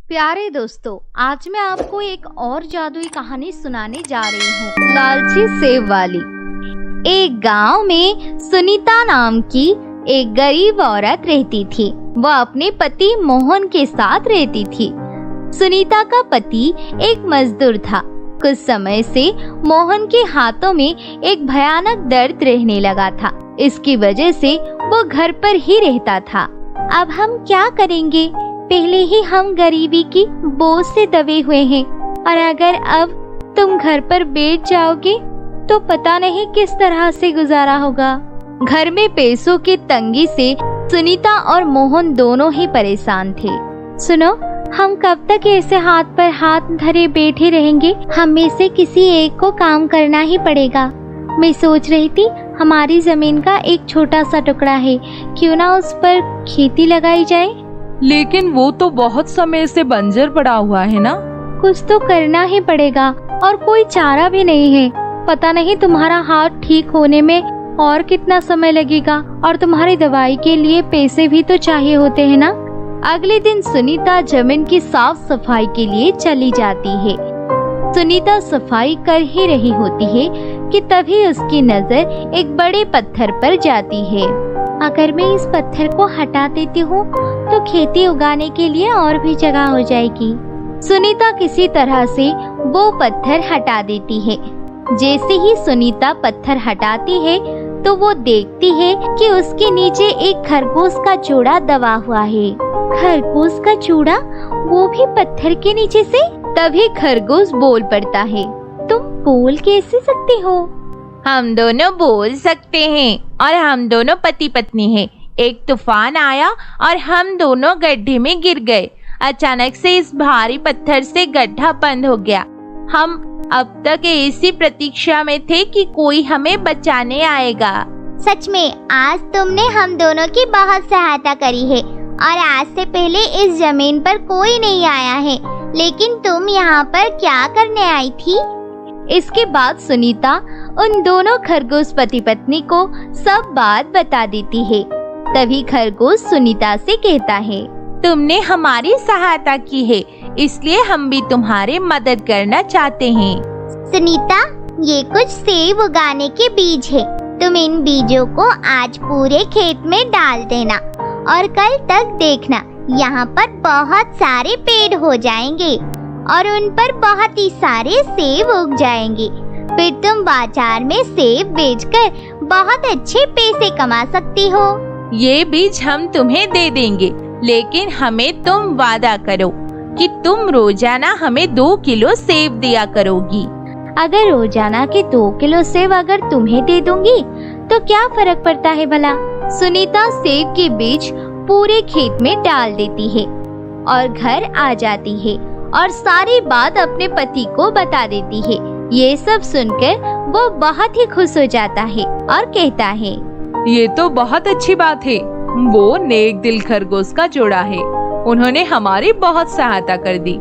प्यारे दोस्तों, आज मैं आपको एक और जादुई कहानी सुनाने जा रही हूँ, लालची सेब वाली। एक गांव में सुनीता नाम की एक गरीब औरत रहती थी। वह अपने पति मोहन के साथ रहती थी। सुनीता का पति एक मजदूर था। कुछ समय से मोहन के हाथों में एक भयानक दर्द रहने लगा था। इसकी वजह से वो घर पर ही रहता था। अब हम क्या करेंगे? पहले ही हम गरीबी की बोझ से दबे हुए हैं, और अगर अब तुम घर पर बैठ जाओगे तो पता नहीं किस तरह से गुजारा होगा। घर में पैसों की तंगी से सुनीता और मोहन दोनों ही परेशान थे। सुनो, हम कब तक ऐसे हाथ पर हाथ धरे बैठे रहेंगे? हम में से किसी एक को काम करना ही पड़ेगा। मैं सोच रही थी, हमारी जमीन का एक छोटा सा टुकड़ा है, क्यों ना उस पर खेती लगाई जाए। लेकिन वो तो बहुत समय से बंजर पड़ा हुआ है ना। कुछ तो करना ही पड़ेगा, और कोई चारा भी नहीं है। पता नहीं तुम्हारा हाथ ठीक होने में और कितना समय लगेगा, और तुम्हारी दवाई के लिए पैसे भी तो चाहिए होते हैं ना। अगले दिन सुनीता जमीन की साफ सफाई के लिए चली जाती है। सुनीता सफाई कर ही रही होती है कि तभी उसकी नजर एक बड़े पत्थर पर जाती है। अगर मैं इस पत्थर को हटा देती हूँ तो खेती उगाने के लिए और भी जगह हो जाएगी। सुनीता किसी तरह से वो पत्थर हटा देती है। जैसे ही सुनीता पत्थर हटाती है तो वो देखती है कि उसके नीचे एक खरगोश का जोड़ा दबा हुआ है। खरगोश का जोड़ा, वो भी पत्थर के नीचे से? तभी खरगोश बोल पड़ता है, तुम बोल कैसे सकते हो? हम दोनों बोल सकते हैं, और हम दोनों पति पत्नी हैं। एक तूफान आया और हम दोनों गड्ढे में गिर गए। अचानक से इस भारी पत्थर से गड्ढा बंद हो गया। हम अब तक ऐसी प्रतीक्षा में थे कि कोई हमें बचाने आएगा। सच में आज तुमने हम दोनों की बहुत सहायता करी है, और आज से पहले इस जमीन पर कोई नहीं आया है। लेकिन तुम यहाँ पर क्या करने आई थी? इसके बाद सुनीता उन दोनों खरगोश पति पत्नी को सब बात बता देती है। तभी खरगोश सुनीता से कहता है, तुमने हमारी सहायता की है, इसलिए हम भी तुम्हारी मदद करना चाहते हैं। सुनीता, ये कुछ सेब उगाने के बीज है। तुम इन बीजों को आज पूरे खेत में डाल देना, और कल तक देखना यहाँ पर बहुत सारे पेड़ हो जाएंगे, और उन पर बहुत ही सारे सेब उग जाएंगे। फिर तुम बाजार में सेब बेचकर बहुत अच्छे पैसे कमा सकती हो। ये बीज हम तुम्हें दे देंगे, लेकिन हमें तुम वादा करो कि तुम रोजाना हमें 2 किलो सेब दिया करोगी। अगर रोजाना के 2 किलो सेब अगर तुम्हें दे दूंगी तो क्या फर्क पड़ता है भला? सुनीता सेब के बीज पूरे खेत में डाल देती है और घर आ जाती है, और सारी बात अपने पति को बता देती है। ये सब सुनकर वो बहुत ही खुश हो जाता है और कहता है, ये तो बहुत अच्छी बात है। वो नेक दिल खरगोश का जोड़ा है। उन्होंने हमारी बहुत सहायता कर दी।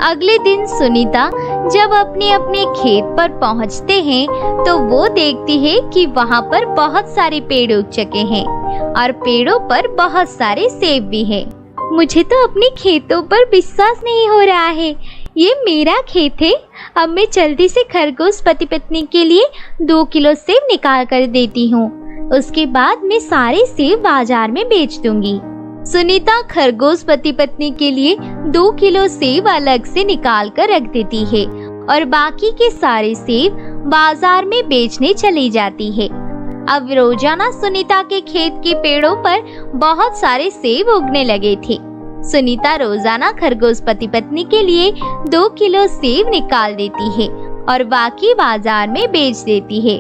अगले दिन सुनीता जब अपने अपने खेत पर पहुंचते हैं तो वो देखती है कि वहाँ पर बहुत सारे पेड़ उग चुके हैं, और पेड़ों पर बहुत सारे सेब भी हैं। मुझे तो अपने खेतों पर विश्वास नहीं हो रहा है। ये मेरा खेत है। अब मैं जल्दी से खरगोश पति पत्नी के लिए 2 किलो सेब निकाल कर देती हूँ। उसके बाद मैं सारे सेब बाजार में बेच दूंगी। सुनीता खरगोश पति पत्नी के लिए 2 किलो सेब अलग से निकाल कर रख देती है, और बाकी के सारे सेब बाजार में बेचने चली जाती है। अब रोजाना सुनीता के खेत के पेड़ों पर बहुत सारे सेब उगने लगे थे। सुनीता रोजाना खरगोश पति पत्नी के लिए 2 किलो सेब निकाल देती है और बाकी बाजार में बेच देती है।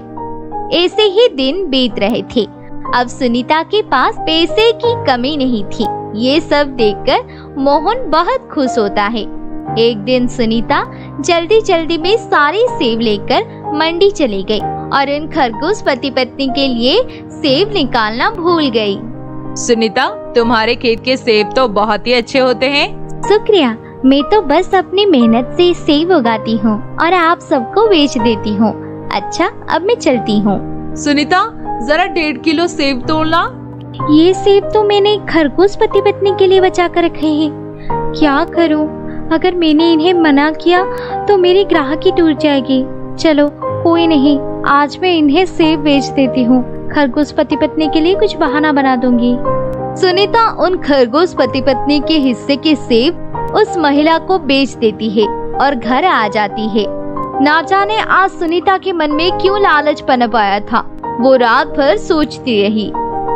ऐसे ही दिन बीत रहे थे। अब सुनीता के पास पैसे की कमी नहीं थी। ये सब देखकर मोहन बहुत खुश होता है। एक दिन सुनीता जल्दी जल्दी में सारे सेब लेकर मंडी चली गई और इन खरगोश पति पत्नी के लिए सेब निकालना भूल गई। सुनीता, तुम्हारे खेत के सेब तो बहुत ही अच्छे होते हैं। शुक्रिया, मैं तो बस अपनी मेहनत से सेब उगाती हूँ और आप सबको बेच देती हूँ। अच्छा, अब मैं चलती हूँ। सुनीता, जरा 1.5 किलो सेब तोड़ना। ये सेब तो मैंने खरगोश पति पत्नी के लिए बचा कर रखे हैं। क्या करूं? अगर मैंने इन्हें मना किया तो मेरी ग्राहकी टूट जाएगी। चलो कोई नहीं, आज मैं इन्हें सेब बेच देती हूँ। खरगोश पति पत्नी के लिए कुछ बहाना बना दूंगी। सुनीता उन खरगोश पति पत्नी के हिस्से के सेब उस महिला को बेच देती है और घर आ जाती है। ना जाने आज सुनीता के मन में क्यों लालच पनप आया था। वो रात भर सोचती रही।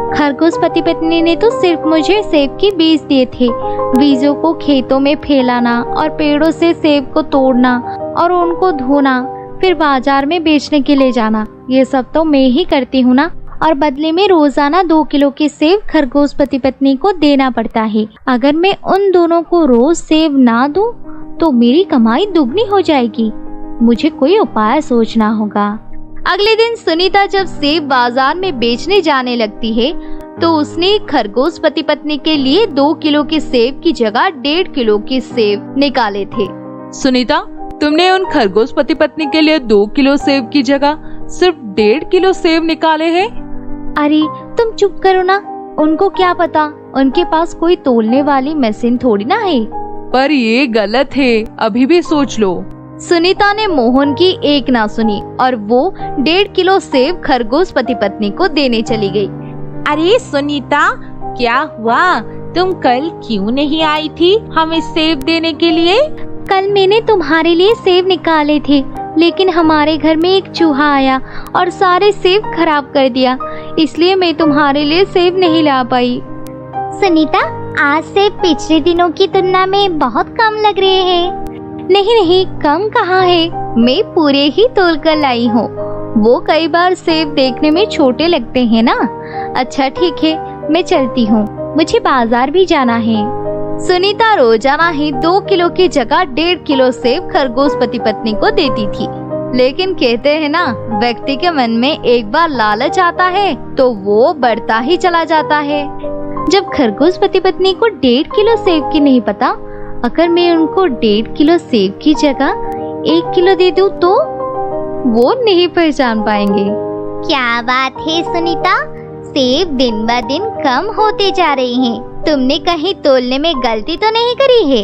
खरगोश पति पत्नी ने तो सिर्फ मुझे सेब के बीज दिए थे। बीजों को खेतों में फैलाना और पेड़ों से सेब को तोड़ना और उनको धोना, फिर बाजार में बेचने के लिए जाना, ये सब तो मैं ही करती हूँ ना। और बदले में रोजाना 2 किलो के सेब खरगोश पति पत्नी को देना पड़ता है। अगर मैं उन दोनों को रोज सेब ना दूं, तो मेरी कमाई दुगनी हो जाएगी। मुझे कोई उपाय सोचना होगा। अगले दिन सुनीता जब सेब बाजार में बेचने जाने लगती है तो उसने खरगोश पति पत्नी के लिए 2 किलो के सेब की जगह 1.5 किलो के सेब निकाले थे। सुनीता, तुमने उन खरगोश पति पत्नी के लिए 2 किलो सेब की जगह सिर्फ 1.5 किलो सेब निकाले हैं। अरे तुम चुप करो ना, उनको क्या पता, उनके पास कोई तोलने वाली मशीन थोड़ी ना है। पर ये गलत है, अभी भी सोच लो। सुनीता ने मोहन की एक ना सुनी और वो 1.5 किलो सेब खरगोश पति पत्नी को देने चली गई। अरे सुनीता, क्या हुआ? तुम कल क्यों नहीं आई थी हमें सेब देने के लिए? कल मैंने तुम्हारे लिए सेब निकाले थे, लेकिन हमारे घर में एक चूहा आया और सारे सेब खराब कर दिया, इसलिए मैं तुम्हारे लिए सेब नहीं ला पाई। सुनीता, आज सेब पिछले दिनों की तुलना में बहुत कम लग रहे हैं। नहीं, कम कहाँ है, मैं पूरे ही तोल कर लाई हूँ। वो कई बार सेब देखने में छोटे लगते हैं ना। अच्छा ठीक है, मैं चलती हूँ, मुझे बाजार भी जाना है। सुनीता रोजाना ही 2 किलो की जगह 1.5 किलो सेब खरगोश पति पत्नी को देती थी। लेकिन कहते हैं ना, व्यक्ति के मन में एक बार लालच आता है तो वो बढ़ता ही चला जाता है। जब खरगोश पति पत्नी को 1.5 किलो सेब की नहीं पता, अगर मैं उनको 1.5 किलो सेब की जगह 1 किलो दे दूं तो वो नहीं पहचान पाएंगे। क्या बात है सुनीता, सेब दिन ब दिन कम होते जा रहे हैं। तुमने कहीं तोलने में गलती तो नहीं करी है?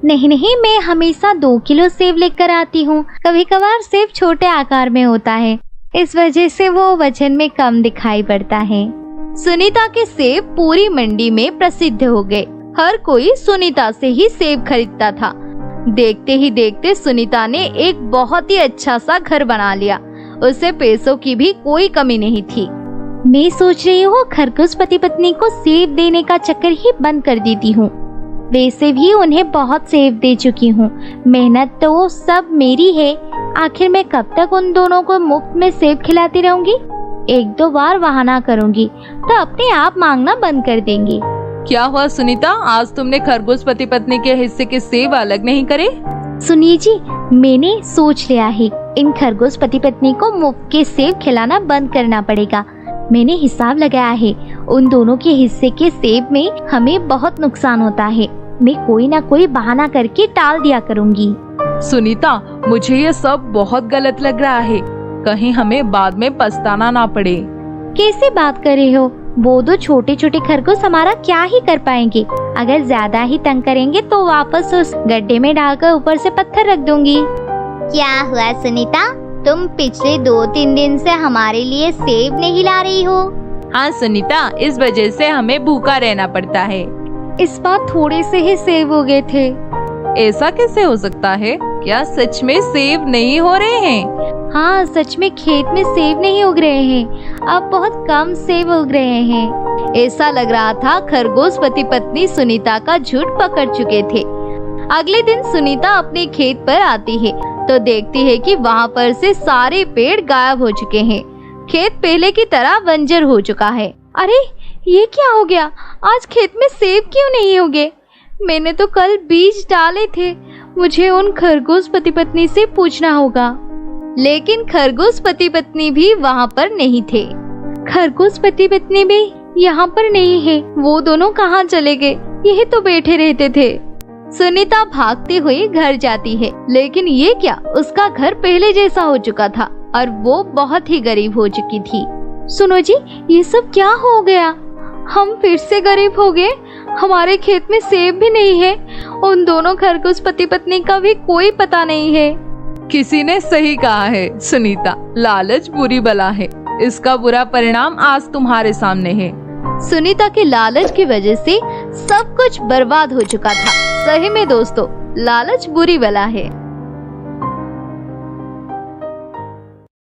नहीं, मैं हमेशा 2 किलो सेब लेकर आती हूँ। कभी कभार सेब छोटे आकार में होता है, इस वजह से वो वजन में कम दिखाई पड़ता है। सुनीता के सेब पूरी मंडी में प्रसिद्ध हो गए। हर कोई सुनीता से ही सेब खरीदता था। देखते ही देखते सुनीता ने एक बहुत ही अच्छा सा घर बना लिया। उसे पैसों की भी कोई कमी नहीं थी। मैं सोच रही हूँ खरगोश पति पत्नी को सेब देने का चक्कर ही बंद कर देती हूँ। वैसे भी उन्हें बहुत सेब दे चुकी हूँ, मेहनत तो सब मेरी है। आखिर मैं कब तक उन दोनों को मुफ्त में सेब खिलाती रहूंगी? 1-2 बार बहाना करूंगी तो अपने आप मांगना बंद कर देंगी। क्या हुआ सुनीता, आज तुमने खरगोश पति पत्नी के हिस्से के सेब अलग नहीं करे? सुनिए जी, मैंने सोच लिया है, इन खरगोश पति पत्नी को मुफ्त के सेब खिलाना बंद करना पड़ेगा। मैंने हिसाब लगाया है, उन दोनों के हिस्से के सेब में हमें बहुत नुकसान होता है। मैं कोई ना कोई बहाना करके टाल दिया करूंगी। सुनीता, मुझे ये सब बहुत गलत लग रहा है, कहीं हमें बाद में पछताना ना पड़े। कैसे बात कर रहे हो? वो 2 छोटे छोटे खरगोश हमारा क्या ही कर पाएंगे। अगर ज्यादा ही तंग करेंगे तो वापस उस गड्ढे में डालकर ऊपर से पत्थर रख दूंगी। क्या हुआ सुनीता, तुम पिछले 2-3 दिन से हमारे लिए सेब नहीं ला रही हो? हाँ सुनीता, इस वजह से हमें भूखा रहना पड़ता है। इस बार थोड़े से ही सेब हो गए थे। ऐसा कैसे हो सकता है? क्या सच में सेब नहीं हो रहे हैं? हाँ, सच में खेत में सेब नहीं उग रहे हैं, अब बहुत कम सेब उग रहे हैं। ऐसा लग रहा था खरगोश पति पत्नी सुनीता का झूठ पकड़ चुके थे। अगले दिन सुनीता अपने खेत पर आती है तो देखती है कि वहाँ पर से सारे पेड़ गायब हो चुके हैं। खेत पहले की तरह बंजर हो चुका है। अरे ये क्या हो गया? आज खेत में सेब क्यों नहीं उगे? मैंने तो कल बीज डाले थे। मुझे उन खरगोश पति पत्नी से पूछना होगा। लेकिन खरगोश पति पत्नी भी वहाँ पर नहीं थे। खरगोश पति पत्नी भी यहाँ पर नहीं है। वो दोनों कहाँ चले गए? यही तो बैठे रहते थे। सुनीता भागते हुए घर जाती है, लेकिन ये क्या, उसका घर पहले जैसा हो चुका था और वो बहुत ही गरीब हो चुकी थी। सुनो जी, ये सब क्या हो गया? हम फिर से गरीब हो गए। हमारे खेत में सेब भी नहीं है। उन दोनों खरगोश पति पत्नी का भी कोई पता नहीं है। किसी ने सही कहा है सुनीता, लालच बुरी बला है। इसका बुरा परिणाम आज तुम्हारे सामने है। सुनीता के लालच की वजह से सब कुछ बर्बाद हो चुका था। सही में दोस्तों, लालच बुरी बला है।